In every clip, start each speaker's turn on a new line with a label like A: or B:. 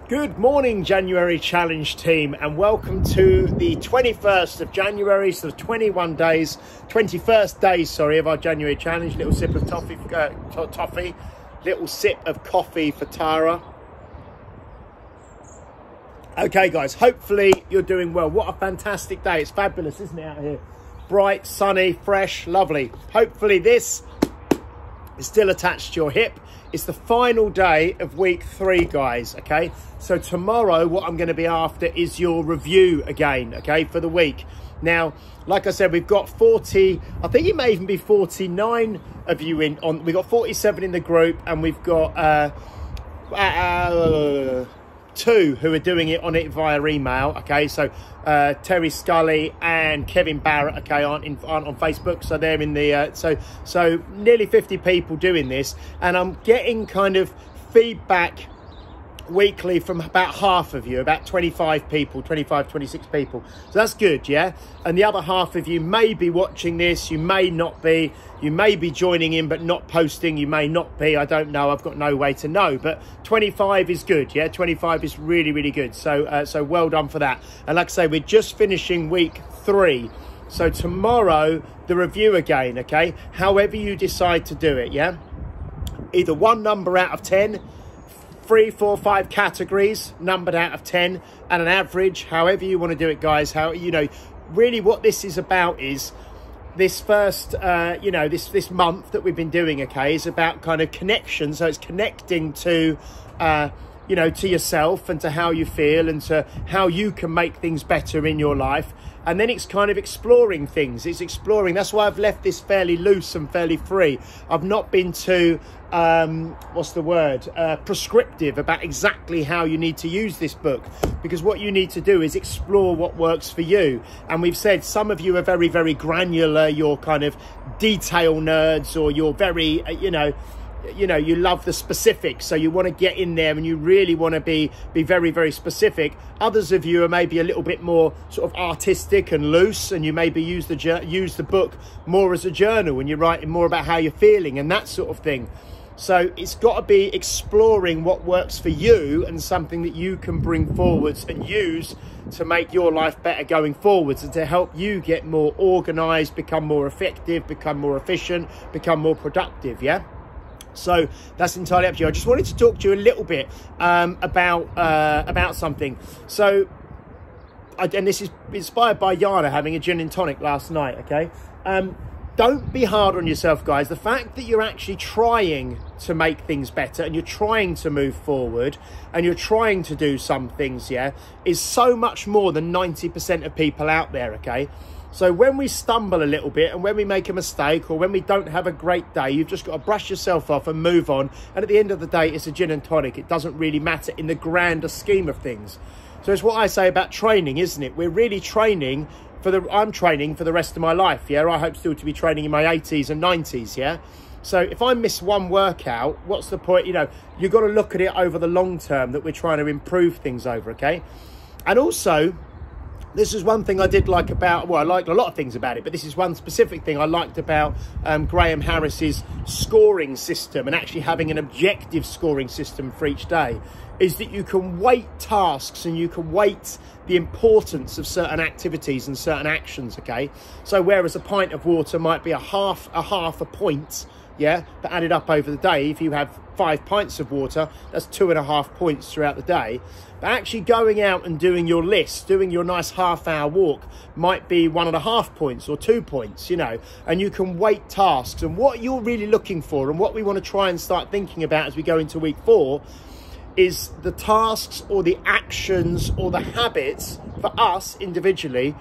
A: Good morning, January Challenge team, and welcome to the 21st of January, so 21 days, 21st day, sorry, of our January Challenge. Little sip of toffee, little sip of coffee for Tara. Okay, guys, hopefully you're doing well. What a fantastic day. It's fabulous, isn't it, out here? Bright, sunny, fresh, lovely. Hopefully this is still attached to your hip. It's the final day of week 3, guys, okay? So tomorrow, what I'm going to be after is your review again, okay, for the week. Now, like I said, we've got 40, I think it may even be 49 of you in on. We've got 47 in the group, and we've got 2 who are doing it on it via email, okay? So Terry Scully and Kevin Barrett, okay, aren't on Facebook, so they're in the so nearly 50 people doing this, and I'm getting kind of feedback weekly from about half of you, about 25 people, 26 people. So that's good, yeah? And the other half of you may be watching this, you may not be, you may be joining in but not posting, you may not be, I don't know, I've got no way to know, but 25 is good, yeah? 25 is really, really good. So so well done for that. And like I say, we're just finishing week 3. So tomorrow, the review again, okay? However you decide to do it, yeah? Either one number out of 10, 3, 4, 5 categories numbered out of 10, and an average, however you want to do it, guys. How, you know, really what this is about is this first you know, this month that we've been doing, okay, is about kind of connection. So it's connecting to you know, to yourself and to how you feel and to how you can make things better in your life. And then it's kind of exploring things. It's exploring. That's why I've left this fairly loose and fairly free. I've not been too, what's the word, prescriptive about exactly how you need to use this book, because what you need to do is explore what works for you. And we've said some of you are very, very granular. You're kind of detail nerds, or you're very, you know, you love the specifics, so you want to get in there and you really want to be very, very specific. Others of you are maybe a little bit more sort of artistic and loose, and you maybe use the book more as a journal, and you're writing more about how you're feeling and that sort of thing. So it's got to be exploring what works for you and something that you can bring forwards and use to make your life better going forwards, and to help you get more organized, become more effective, become more efficient, become more productive, yeah? So that's entirely up to you. I just wanted to talk to you a little bit about something. So, and this is inspired by Yana having a gin and tonic last night, okay? Don't be hard on yourself, guys. The fact that you're actually trying to make things better, and you're trying to move forward, and you're trying to do some things, yeah, is so much more than 90% of people out there, okay? So when we stumble a little bit, and when we make a mistake, or when we don't have a great day, you've just got to brush yourself off and move on. And at the end of the day, it's a gin and tonic. It doesn't really matter in the grander scheme of things. So it's what I say about training, isn't it? We're really training I'm training for the rest of my life, yeah? I hope still to be training in my 80s and 90s, yeah? So if I miss one workout, what's the point? You know, you've got to look at it over the long term, that we're trying to improve things over, okay? And also, this is one thing I did like about, well, I liked a lot of things about it, but this is one specific thing I liked about Graham Harris's scoring system, and actually having an objective scoring system for each day, is that you can weight tasks and you can weight the importance of certain activities and certain actions, okay? So whereas a pint of water might be a half a point, yeah, but added up over the day, if you have 5 pints of water, that's 2.5 points throughout the day. But actually going out and doing your list, doing your nice half-hour walk, might be 1.5 points or 2 points, you know, and you can weight tasks. And what you're really looking for, and what we want to try and start thinking about as we go into week 4, is the tasks or the actions or the habits for us individually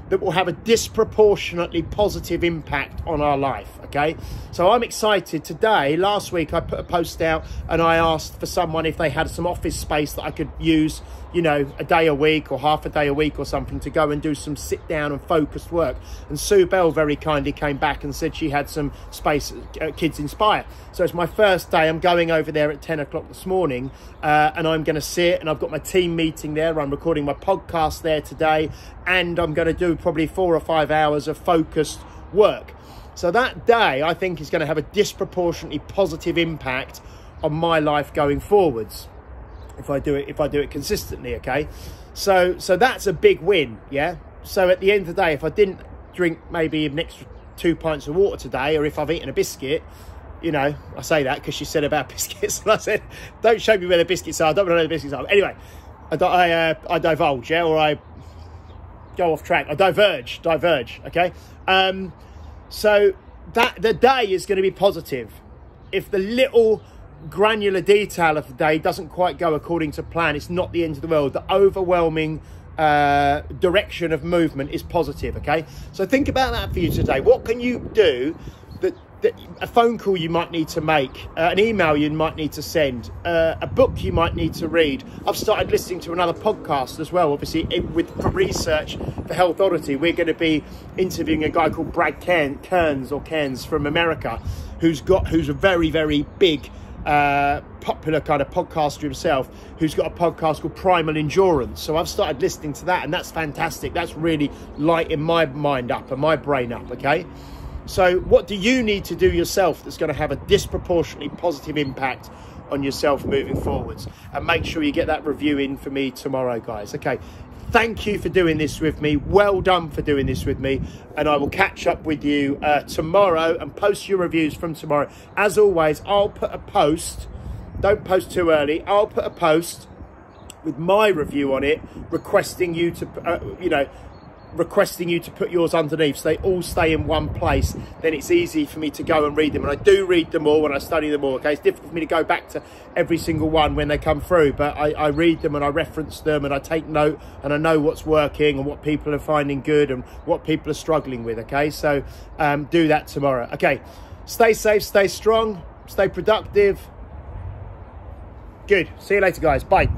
A: that will have a disproportionately positive impact on our life, okay? So I'm excited today. Last week I put a post out and I asked for someone if they had some office space that I could use, you know, a day a week or half a day a week or something, to go and do some sit down and focused work. And Sue Bell very kindly came back and said she had some space at Kids Inspire. So it's my first day. I'm going over there at 10 o'clock this morning, and I'm going to sit, and I've got my team meeting there. I'm recording my podcast there today, and I'm going to do probably 4 or 5 hours of focused work. So that day, I think, is going to have a disproportionately positive impact on my life going forwards. if I do it consistently. Okay, so that's a big win. Yeah. So at the end of the day, if I didn't drink maybe an extra 2 pints of water today, or if I've eaten a biscuit, you know, I say that because she said about biscuits, and I said, don't show me where the biscuits are. I don't want to know where the biscuits are. Anyway, I divulge, yeah, or I go off track. I diverge. Okay. So that the day is going to be positive. If the little granular detail of the day doesn't quite go according to plan, it's not the end of the world. The overwhelming direction of movement is positive. Okay, so think about that for you today. What can you do that a phone call you might need to make, an email you might need to send, a book you might need to read? I've started listening to another podcast as well, obviously with research for Health Oddity. We're going to be interviewing a guy called Brad Cairns from America, who's a very, very big popular kind of podcaster himself, who's got a podcast called Primal Endurance. So I've started listening to that, and that's fantastic. That's really lighting my mind up and my brain up. Okay, so what do you need to do yourself that's going to have a disproportionately positive impact on yourself moving forwards? And make sure you get that review in for me tomorrow, guys. Okay, thank you for doing this with me. Well done for doing this with me. And I will catch up with you tomorrow and post your reviews from tomorrow. As always, I'll put a post. Don't post too early. I'll put a post with my review on it, requesting you to, requesting you to put yours underneath, so they all stay in one place. Then it's easy for me to go and read them, and I do read them all and I study them all. Okay, it's difficult for me to go back to every single one when they come through, but I read them and I reference them and I take note, and I know what's working and what people are finding good and what people are struggling with. Okay, so do that tomorrow. Okay, stay safe, stay strong, stay productive. Good. See you later, guys. Bye.